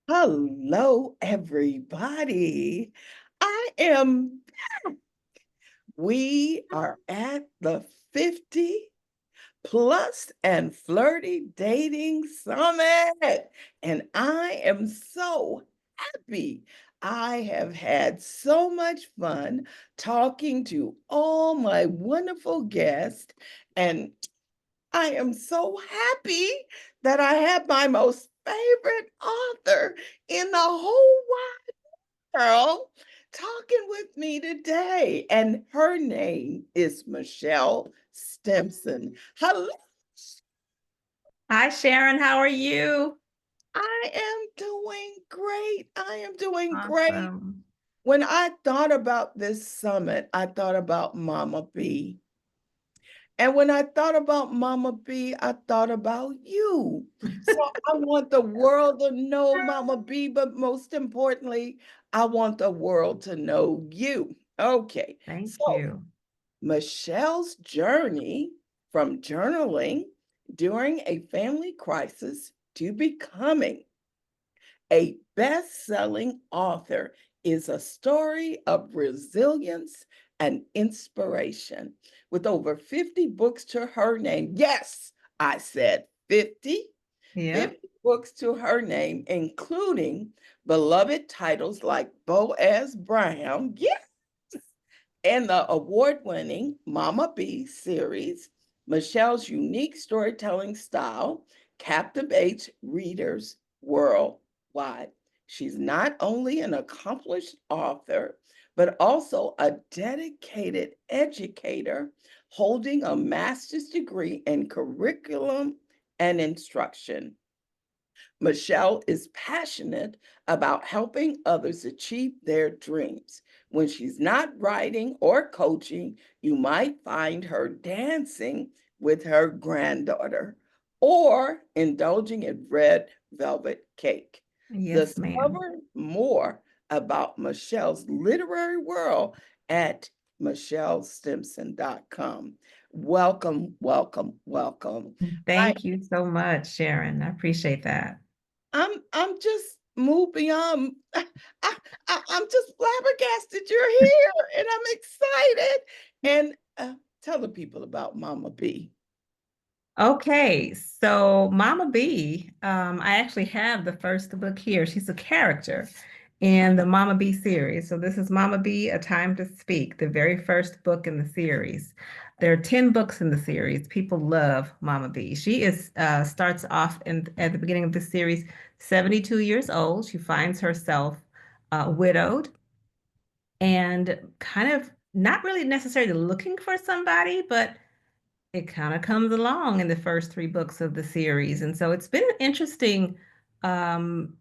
Hello, everybody. I am, we are at the 50 plus and flirty dating summit. And I am so happy. I have had so much fun talking to all my wonderful guests. And I am so happy that I have my most favorite author in the whole world talking with me today. And her name is Michelle Stimpson. Hello. Hi, Sharon. How are you? I am doing great. I am doing great. Awesome. When I thought about this summit, I thought about Mama B. And when I thought about Mama B, I thought about you. So I want the world to know Mama B, but most importantly, I want the world to know you. Okay, Thank so you. Michelle's journey from journaling during a family crisis to becoming a best selling author is a story of resilience and inspiration. With over 50 books to her name. Yes, I said 50, Yeah. 50 books to her name, including beloved titles like Boaz Brown. Yes, and the award winning Mama B series. Michelle's unique storytelling style captivates readers worldwide. She's not only an accomplished author, but also a dedicated educator holding a master's degree in curriculum and instruction. Michelle is passionate about helping others achieve their dreams. When she's not writing or coaching, you might find her dancing with her granddaughter or indulging in red velvet cake. Yes, ma'am. Discover more about Michelle's literary world at michellestimpson.com. Welcome, welcome, welcome. I Thank you so much, Sharon. I appreciate that. I'm just moved beyond. I'm just flabbergasted you're here, and I'm excited. And tell the people about Mama B. Okay, so Mama B, I actually have the first book here. She's a character in the Mama B series. So this is Mama B, A Time to Speak, the very first book in the series. There are 10 books in the series. People love Mama B. She is starts off at the beginning of the series, 72 years old. She finds herself widowed and kind of not really necessarily looking for somebody, but it kind of comes along in the first three books of the series. And so it's been an interesting um,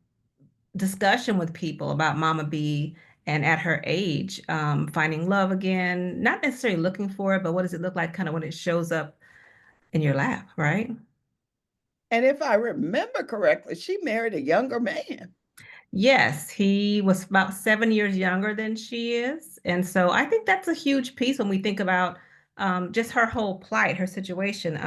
discussion with people about Mama B and at her age, finding love again, not necessarily looking for it, but what does it look like kind of when it shows up in your lap, right? And if I remember correctly, she married a younger man. Yes, he was about 7 years younger than she is. And so I think that's a huge piece when we think about just her whole plight, her situation.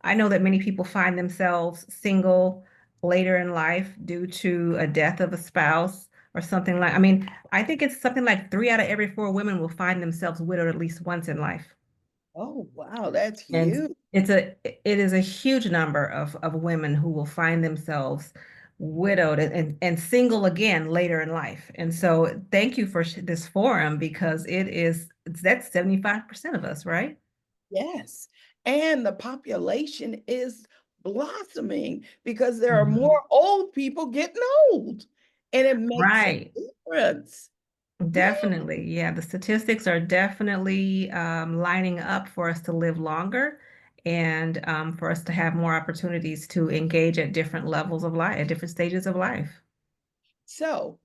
I know that many people find themselves single later in life due to a death of a spouse or something like, I mean, I think it's something like 3 out of every 4 women will find themselves widowed at least once in life. Oh, wow, that's And huge. it is a huge number of women who will find themselves widowed and single again later in life. And so thank you for this forum because that's 75% of us, right? Yes. And the population is blossoming because there are Mhm. more old people getting old, and it makes a Right. difference. Yeah. Definitely. Yeah, the statistics are definitely lining up for us to live longer and for us to have more opportunities to engage at different levels of life, at different stages of life. So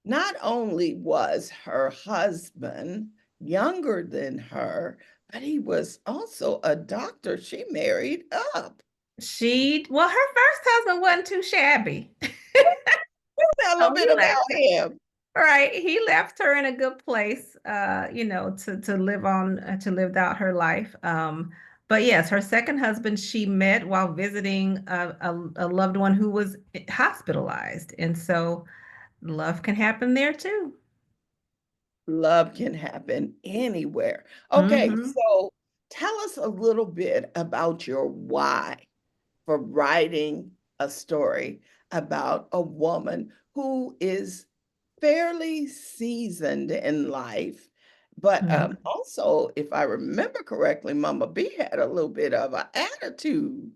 not only was her husband younger than her, but he was also a doctor she married up. Well, her first husband wasn't too shabby. Tell a little So bit he left about him. right. He left her in a good place, to live on, to live out her life. But yes, her second husband she met while visiting a loved one who was hospitalized. And so love can happen there too. Love can happen anywhere. Okay, Hmm. so tell us a little bit about your why for writing a story about a woman who is fairly seasoned in life. But also, if I remember correctly, Mama B had a little bit of an attitude.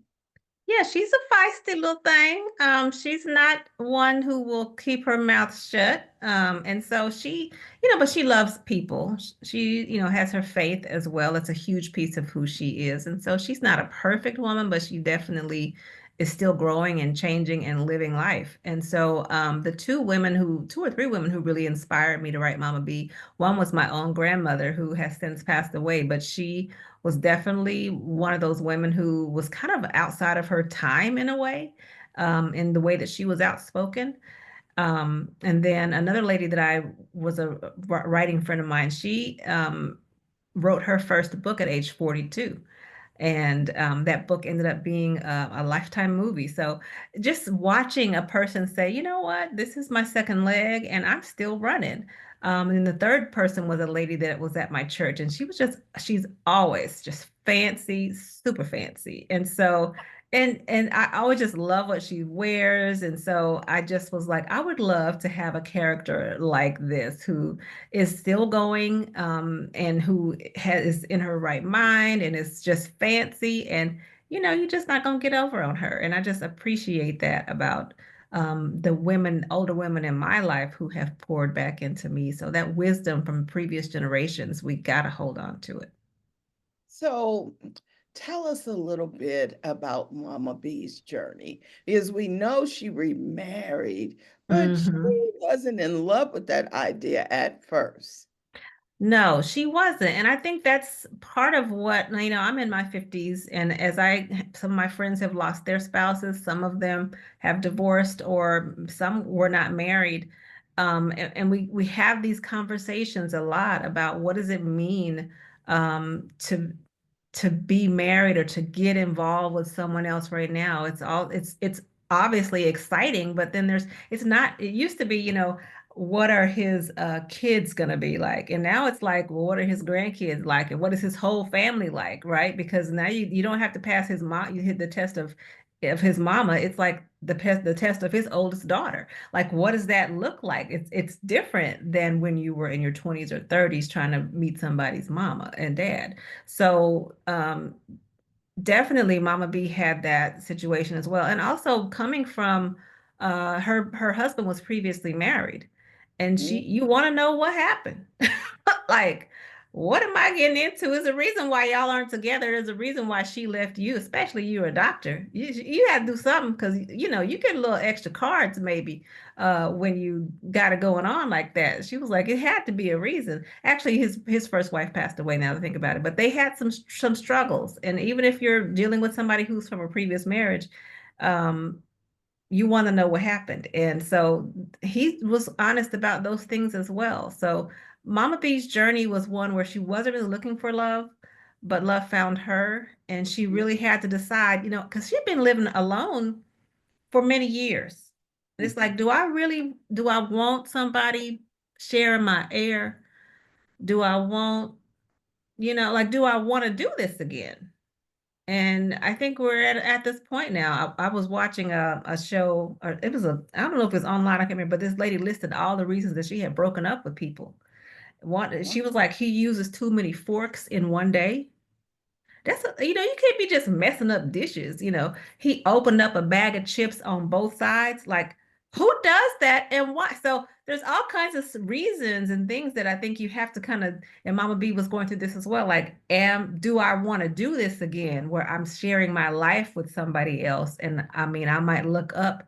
Yeah, she's a feisty little thing. She's not one who will keep her mouth shut. And so she, but she loves people. She, has her faith as well. It's a huge piece of who she is. And so she's not a perfect woman, but she definitely is still growing and changing and living life. And so the two or three women who really inspired me to write Mama B, one was my own grandmother who has since passed away, but she was definitely one of those women who was kind of outside of her time in a way, in the way that she was outspoken. And then another lady that I was a writing friend of mine, she wrote her first book at age 42. And that book ended up being a lifetime movie. So just watching a person say, you know what, this is my second leg and I'm still running. And the third person was a lady that was at my church, and she's always just fancy, super fancy. And so, and I always just love what she wears. And so I just was like, I would love to have a character like this who is still going, and who is in her right mind and is just fancy, and you're just not gonna get over on her. And I just appreciate that about the women, older women in my life who have poured back into me. So that wisdom from previous generations, we gotta hold on to it. So tell us a little bit about Mama B's journey, because we know she remarried, but she Hmm. wasn't in love with that idea at first. No, she wasn't. And I think that's part of what, I'm in my 50s, and some of my friends have lost their spouses, some of them have divorced, or some were not married. And we have these conversations a lot about what does it mean to be married or to get involved with someone else right now. It's obviously exciting, but then it's not, it used to be, what are his kids gonna be like? And now it's like, well, what are his grandkids like? And what is his whole family like, right? Because now you don't have to pass his mom, you hit the test of his mama. It's like the test of his oldest daughter. Like, what does that look like? It's different than when you were in your 20s or 30s trying to meet somebody's mama and dad. So definitely Mama B had that situation as well. And also coming from her husband was previously married. And Mhm. you want to know what happened. Like, what am I getting into? There's a reason why y'all aren't together. There's a reason why she left you, especially you're a doctor. You had to do something because you get a little extra cards maybe when you got it going on like that. She was like, it had to be a reason. Actually, his first wife passed away now to think about it, but they had some struggles. And even if you're dealing with somebody who's from a previous marriage, um, you want to know what happened. And so he was honest about those things as well. So Mama B's journey was one where she wasn't really looking for love, but love found her. And she really had to decide, because she'd been living alone for many years. It's like, Mhm. do I want somebody sharing my air? Do I want, like, do I want to do this again? And I think we're at this point now. I was watching a show, or I don't know if it's online, I can't remember, but this lady listed all the reasons that she had broken up with people. She was like, he uses too many forks in one day. You can't be just messing up dishes. He opened up a bag of chips on both sides. Like, who does that and why? So there's all kinds of reasons and things that I think you have to kind of, and Mama B was going through this as well. Like, do I want to do this again where I'm sharing my life with somebody else? And I mean, I might look up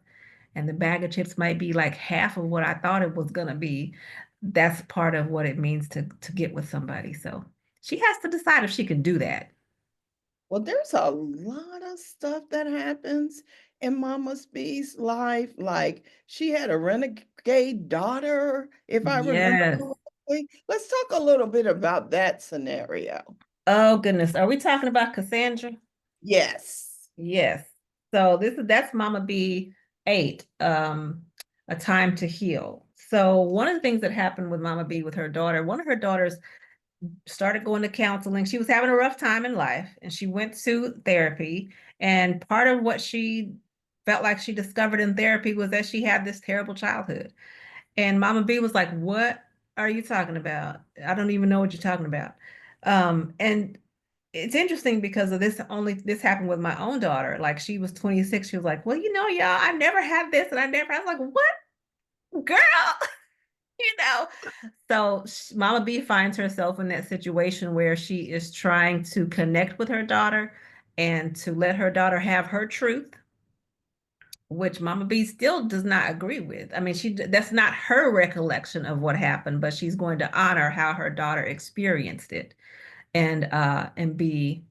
and the bag of chips might be like half of what I thought it was gonna be. That's part of what it means to get with somebody. So she has to decide if she can do that. Well, there's a lot of stuff that happens in Mama B's life. Like she had a renegade daughter, if I remember Yes. correctly. Let's talk a little bit about that scenario. Oh goodness, are we talking about Cassandra? Yes. Yes. So that's Mama B 8, A Time to Heal. So one of the things that happened with Mama B with her daughter, one of her daughters started going to counseling. She was having a rough time in life and she went to therapy. And part of what she felt like she discovered in therapy was that she had this terrible childhood. And Mama B was like, "What are you talking about? I don't even know what you're talking about." And it's interesting because of this happened with my own daughter. Like she was 26. She was like, "Well, y'all, I never had this and I was like, "What, girl?" you know. So Mama B finds herself in that situation where she is trying to connect with her daughter and to let her daughter have her truth, which Mama B still does not agree with. I mean, that's not her recollection of what happened, but she's going to honor how her daughter experienced it and be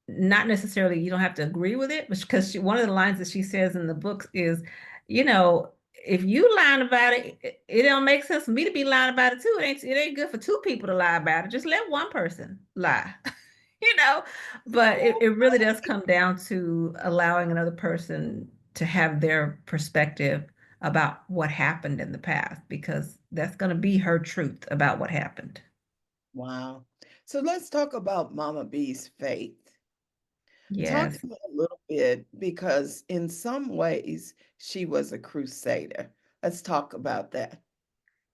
not necessarily you don't have to agree with it, because one of the lines that she says in the book is, you know, if you lying about it don't make sense for me to be lying about it too. It ain't good for two people to lie about it. Just let one person lie. you know, but it really does come down to allowing another person to have their perspective about what happened in the past, because that's going to be her truth about what happened. Wow. So let's talk about Mama B's faith. Talk Yes. to me a little bit because in some ways she was a crusader. Let's talk about that.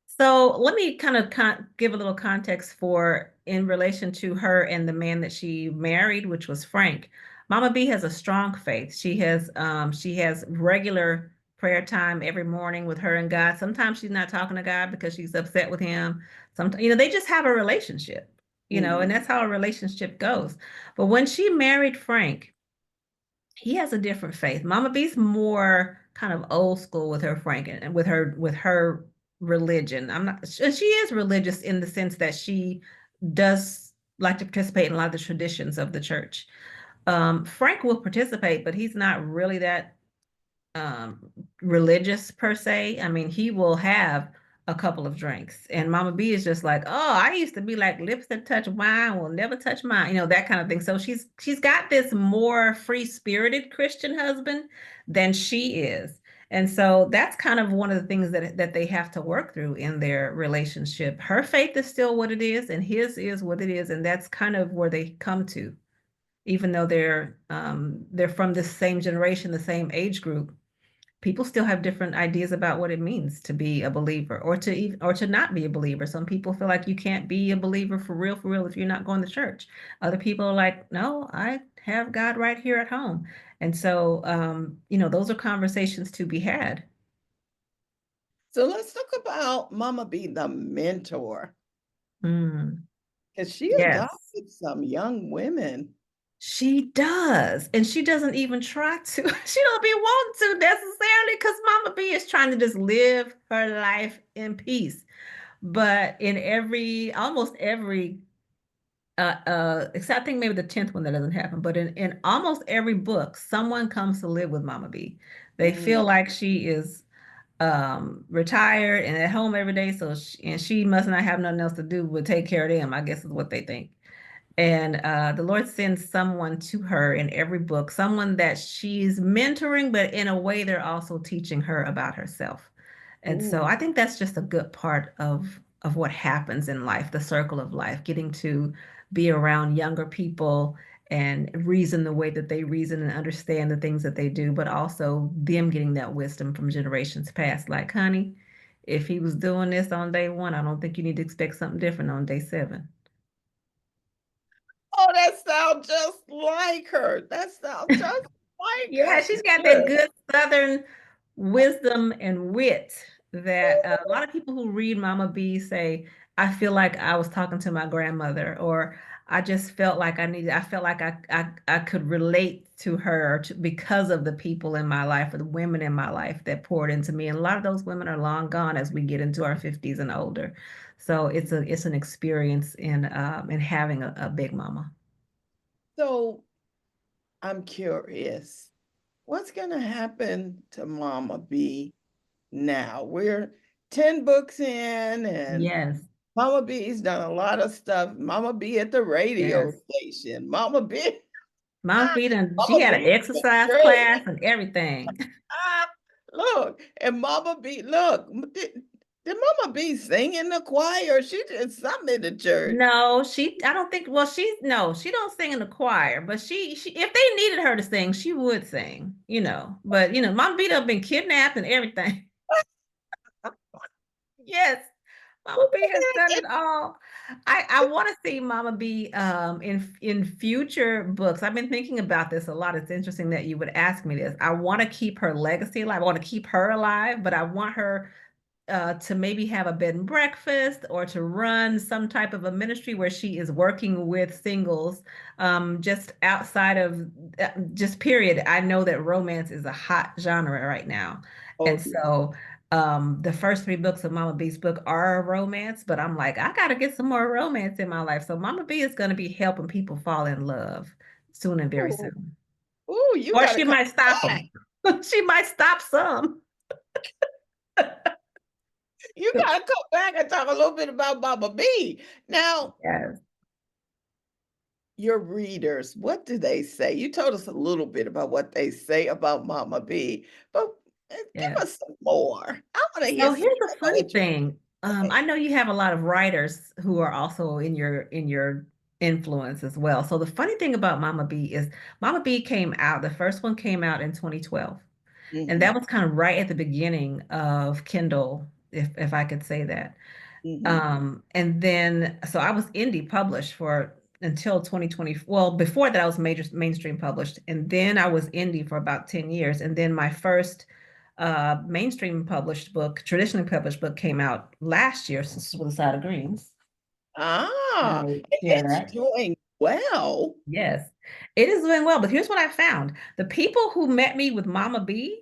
So let me kind of give a little context for in relation to her and the man that she married, which was Frank. Mama B has a strong faith. She has regular prayer time every morning with her and God. Sometimes she's not talking to God because she's upset with him. Sometimes, they just have a relationship, and Mhm. that's how a relationship goes. But when she married Frank, he has a different faith. Mama B's more kind of old school with her Frank and with her religion. I'm not. She is religious in the sense that she does like to participate in a lot of the traditions of the church. Frank will participate, but he's not really that religious per se. I mean, he will have a couple of drinks, and Mama B is just like, oh, I used to be like lips that touch wine will never touch mine, that kind of thing. So she's got this more free-spirited Christian husband than she is. And so that's kind of one of the things that they have to work through in their relationship. Her faith is still what it is, and his is what it is, and that's kind of where they come to, even though they're from the same generation, the same age group. People still have different ideas about what it means to be a believer or to not be a believer. Some people feel like you can't be a believer for real if you're not going to church. Other people are like, no, I have God right here at home. And so those are conversations to be had. So let's talk about Mama B, the mentor, Mm, because she yes. adopted some young women. She does. And she doesn't even try to. She don't be wanting to necessarily, because Mama B is trying to just live her life in peace. But in almost every except I think maybe the 10th one that doesn't happen, but in almost every book, someone comes to live with Mama B. They Mm. feel like she is retired and at home every day, and she must not have nothing else to do but take care of them, I guess is what they think. And the Lord sends someone to her in every book, someone that she's mentoring, but in a way they're also teaching her about herself. And so Ooh. I think that's just a good part of what happens in life, the circle of life, getting to be around younger people and reason the way that they reason and understand the things that they do, but also them getting that wisdom from generations past. Like, honey, if he was doing this on day one, I don't think you need to expect something different on day seven. Oh, that sounds just like her. That sounds just like Yeah, her. she's got that Good. good Southern wisdom and wit that a lot of people who read Mama B say, I feel like I was talking to my grandmother, or I just felt like I felt like I could relate to her because of the people in my life or the women in my life that poured into me. And a lot of those women are long gone as we get into our 50s and older. So it's an experience in having a big mama. So I'm curious, what's going to happen to Mama B now? We're 10 books in, and Yes. Mama B's done a lot of stuff. Mama B at the radio Yes. station. Mama B, Mom B done, she Mama had an B in the exercise church. class and everything. Ah, look, and Mama B, look, did Mama B sing in the choir? She did something in the church. No, I don't think, well, no, she don't sing in the choir, but if they needed her to sing, she would sing, but Mom B done been kidnapped and everything. Yes, Mama B has done it all. I want to see Mama B in future books. I've been thinking about this a lot. It's interesting that you would ask me this. I want to keep her legacy alive. I want to keep her alive, but I want her to maybe have a bed and breakfast or to run some type of a ministry where she is working with singles, just outside of just period. I know that romance is a hot genre right now. Oh, And yeah. so the first three books of Mama B's book are a romance, but I'm like, I got to get some more romance in my life. So Mama B is going to be helping people fall in love soon and very Ooh, soon. ooh, you Or gotta she come might stop back. them. She might stop some. You gotta come back and talk a little bit about Mama B. Now, Yes, your readers, what do they say? You told us a little bit about what they say about Mama B, but give yes. us some more. I want to hear So some here's the more about funny what you thing. say. I know you have a lot of writers who are also in your influence as well. So the funny thing about Mama B is Mama B came out, the first one came out in 2012. And that Hmm. was kind of right at the beginning of Kindle, if I could say that. Hmm. And then so I was indie published for until 2020. Well, before that I was major mainstream published, and then I was indie for about 10 years. And then my first mainstream published book, traditionally published book came out last year, Sisters with a Side of Greens. Ah, I and share it's that. doing well. Yes, it is doing well. But here's what I found. The people who met me with Mama B,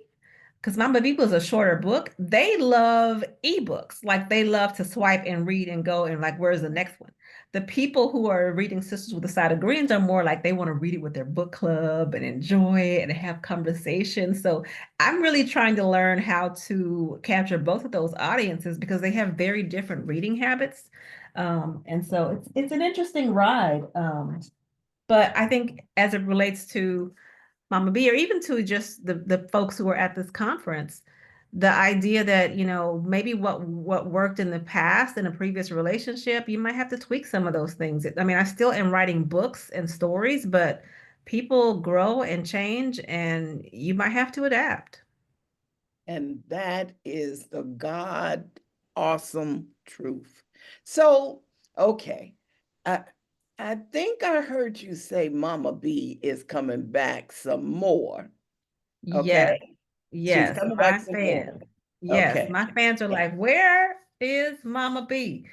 because Mama B was a shorter book, they love ebooks. Like they love to swipe and read and go and like, where's the next one? The people who are reading Sisters with a Side of Greens are more like they want to read it with their book club and enjoy it and have conversations. So I'm really trying to learn how to capture both of those audiences because they have very different reading habits. And so it's an interesting ride. But I think as it relates to Mama B, or even to just the folks who were at this conference, the idea that, maybe what worked in the past in a previous relationship, you might have to tweak some of those things. I mean, I still am writing books and stories, but people grow and change, and you might have to adapt. And that is the God awesome truth. So, okay. I I think I heard you say Mama B is coming back some more. Yes. Okay. She's Yes, coming back my some more. fans. Yes, Okay. my fans are Okay. like, where is Mama B?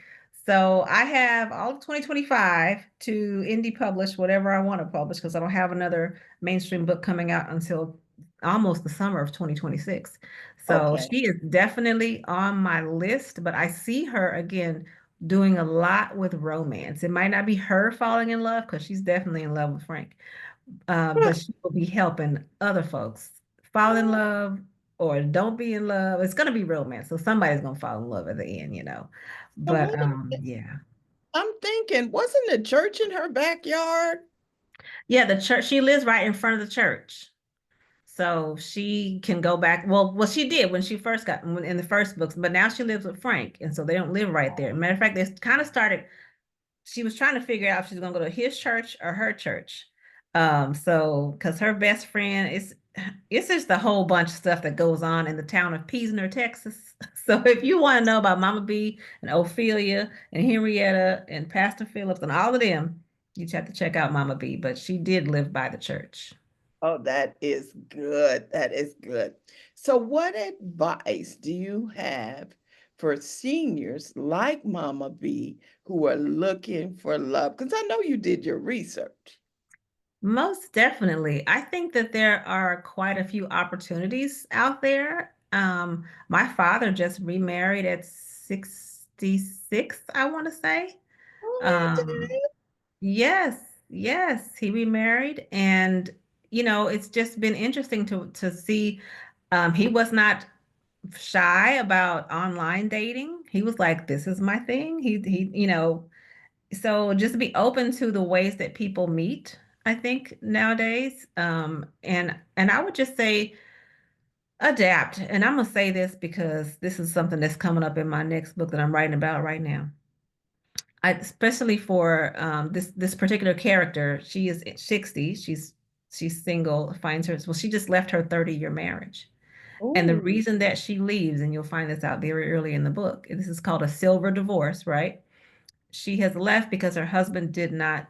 So I have all of 2025 to indie publish whatever I want to publish because I don't have another mainstream book coming out until almost the summer of 2026. So Okay. she is definitely on my list, but I see her again doing a lot with romance. It might not be her falling in love because she's definitely in love with Frank, but she will be helping other folks fall in love or don't be in love. It's going to be romance. So somebody's going to fall in love at the end. Now, But wait a minute. yeah. I'm thinking, wasn't the church in her backyard? Yeah, the church, she lives right in front of the church. So she can go back. Well, she did when she first got in the first books, but now she lives with Frank. And so they don't live right there. Matter of fact, they kind of started she was trying to figure out if she's gonna go to his church or her church. So because her best friend is it's just a whole bunch of stuff that goes on in the town of Peasner, Texas. So if you want to know about Mama B and Ophelia and Henrietta and Pastor Phillips and all of them, you just have to check out Mama B. But she did live by the church. Oh, that is good. That is good. So, what advice do you have for seniors like Mama B who are looking for love? Because I know you did your research. Most definitely. I think that there are quite a few opportunities out there. My father just remarried at 66, I want to say. Oh, he Um, did. yes, yes, he remarried, and it's just been interesting to see. He was not shy about online dating. He was like, this is my thing. So just be open to the ways that people meet, I think nowadays. And I would just say adapt. And I'm gonna say this because this is something that's coming up in my next book that I'm writing about right now. Especially for this particular character, she is 60. She's single, finds her, well, she just left her 30-year marriage. And the Oh. reason that she leaves, and you'll find this out very early in the book, this is called a silver divorce, right? She has left because her husband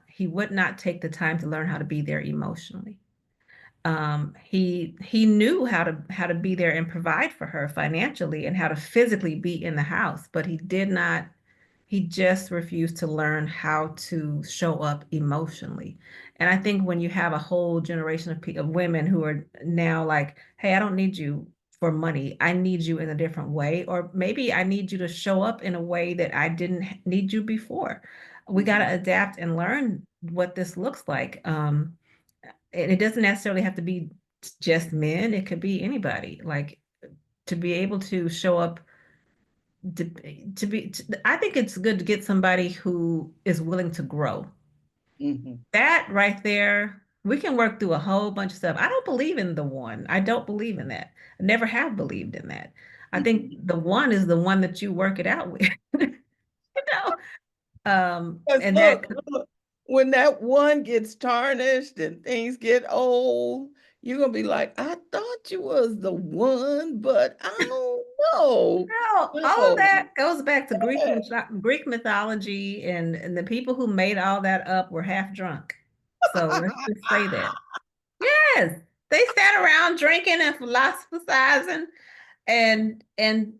he would not take the time to learn how to be there emotionally. He knew how to be there and provide for her financially and how to physically be in the house, but he just refused to learn how to show up emotionally. And I think when you have a whole generation of women who are now like, hey, I don't need you for money. I need you in a different way. Or maybe I need you to show up in a way that I didn't need you before. We got to Mhm. adapt and learn what this looks like. And it doesn't necessarily have to be just men, it could be anybody. Like to be able to show up to, I think it's good to get somebody who is willing to grow. Mhm. That right there, we can work through a whole bunch of stuff. I don't believe in the one. I don't believe in that. I never have believed in that. I think Mhm. the one is the one that you work it out with, know. 'Cause And that look, when that one gets tarnished and things get old, you're gonna be like, "I thought you was the one, but I don't know." girl, all of No. that goes back to Yeah. Greek mythology, and the people who made all that up were half drunk. So let's just say that. Yes, they sat around drinking and philosophizing and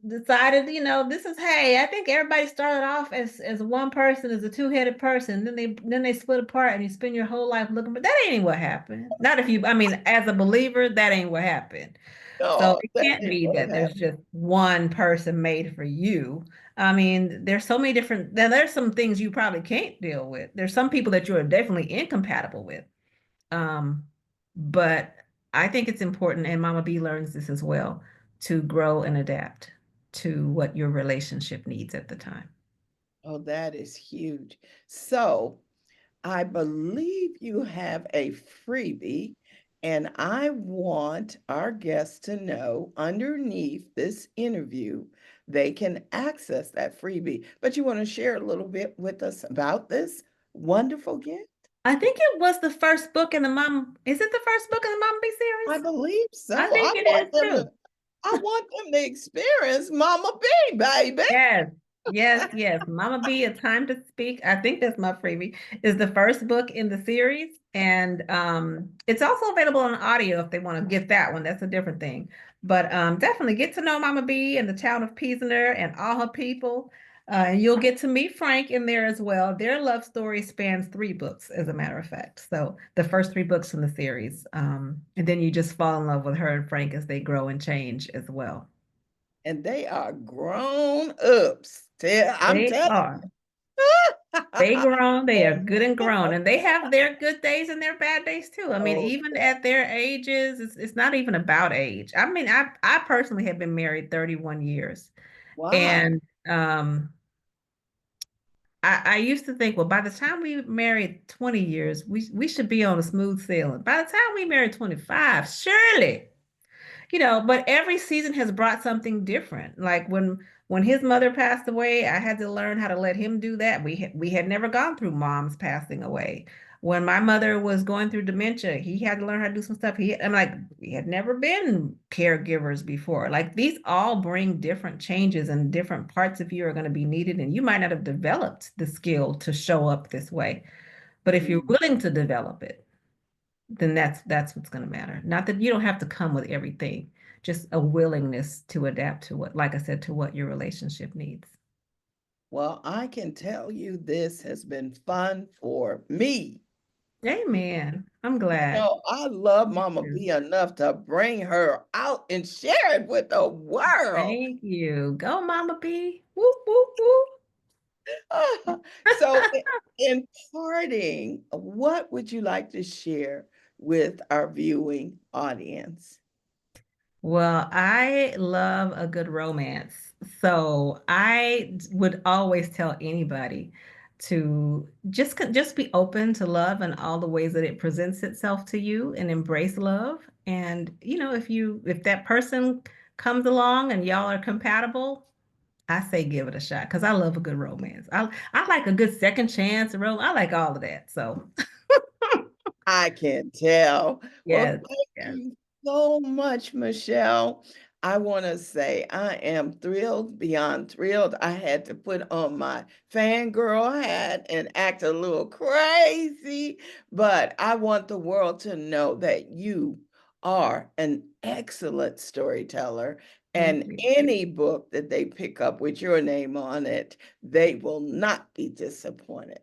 decided, this is, hey, I think everybody started off as one person, as a two-headed person. Then they split apart and you spend your whole life looking, but that ain't what happened. Not if you, I mean, as a believer, that ain't what happened. So No, it that can't ain't be what that there's happened. just one person made for you. I mean, there's so many different, then there's some things you probably can't deal with. There's some people that you are definitely incompatible with. Um, but I think it's important, and Mama B learns this as well, to grow and adapt to what your relationship needs at the time. Oh, that is huge. So, I believe you have a freebie, and I want our guests to know underneath this interview, they can access that freebie. But you want to share a little bit with us about this wonderful gift? I think it was the first book in the Mom. Is it the first book in the Mama B I series? believe I so. think it is too. I want them to experience Mama B, baby. Yes, yes, yes. Mama B, A Time to Speak. I think that's my freebie. Is the first book in the series, and it's also available on audio if they want to get that one. That's a different thing. But definitely get to know Mama B and the town of Piesoner and all her people. And you'll get to meet Frank in there as well. Their love story spans 3 books, as a matter of fact. So the first 3 books in the series, and then you just fall in love with her and Frank as they grow and change as well. And they are grown ups. I'm They telling are. you. They grown, they are good and grown, and they have their good days and their bad days too. I mean, Oh, even at their ages, it's not even about age. I mean, I personally have been married 31 years, wow. and I used to think, well, by the time we married 20 years, we should be on a smooth sailing. By the time we married 25, surely. But every season has brought something different. Like when his mother passed away, I had to learn how to let him do that. We had never gone through mom's passing away. When my mother was going through dementia, he had to learn how to do some stuff. I'm like, we had never been caregivers before. Like these all bring different changes, and different parts of you are going to be needed, and you might not have developed the skill to show up this way. But if you're Mm. willing to develop it, then that's what's going to matter. Not that you don't have to come with everything, just a willingness to adapt to what, like I said, to what your relationship needs. Well, I can tell you this has been fun for me. Amen. I'm glad. I love Me Mama too. B enough to bring her out and share it with the world. Thank you. Go, Mama B. Whoop, whoop, whoop. So, in parting, what would you like to share with our viewing audience? Well, I love a good romance. So I would always tell anybody to just be open to love and all the ways that it presents itself to you and embrace love. And if that person comes along and y'all are compatible, I say give it a shot because I love a good romance. I like a good second chance romance. I like all of that. So I can tell. Well, yes, thank yes. you so much, Michelle. I want to say I am thrilled, beyond thrilled. I had to put on my fangirl hat and act a little crazy, but I want the world to know that you are an excellent storyteller. Thank And you. any book that they pick up with your name on it, they will not be disappointed.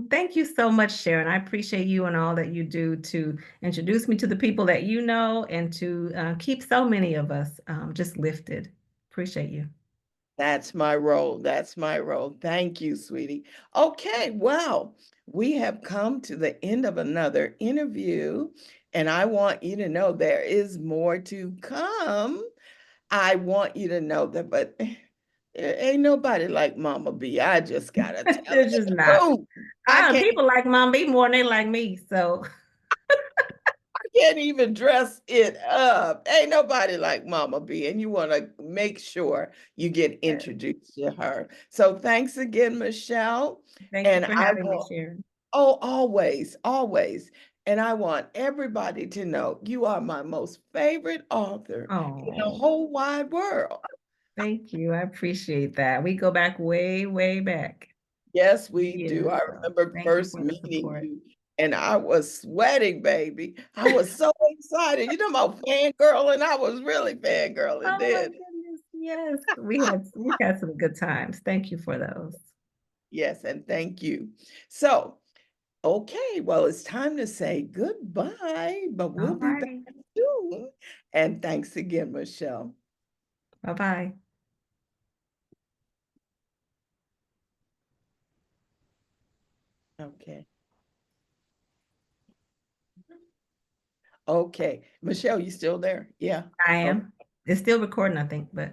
Thank you so much, Sharon. I appreciate you and all that you do to introduce me to the people that you know and to keep so many of us just lifted. Appreciate you. That's my role. That's my role. Thank you, sweetie. Okay, well, we have come to the end of another interview, and I want you to know there is more to come. I want you to know that, but there ain't nobody like Mama B. I just gotta tell It's you just the not. truth. I I don't know, can't people like Mom B more than they like me. So can't even dress it up. Ain't nobody like Mama B, and you want to make sure you get introduced to her. So thanks again, Michelle. thank you And for I having me, will, Sharon. oh, always, always. And I want everybody to know you are my most favorite author in the Oh, whole wide world. thank you. I appreciate that. We go back way, way back Yes, we do. years. I So remember thank you first for the meeting support. you, and I was sweating, baby. I was so excited. You know about fangirling? I was really fangirling Oh my then. goodness. Yes. We've had some good times. Thank you for those. Yes, and thank you. So, okay, well, it's time to say goodbye, but we'll All be back righty. soon. And thanks again, Michelle. Bye-bye. Okay. Okay. Michelle, you still there? Yeah. I Okay. am. It's still recording, I think, but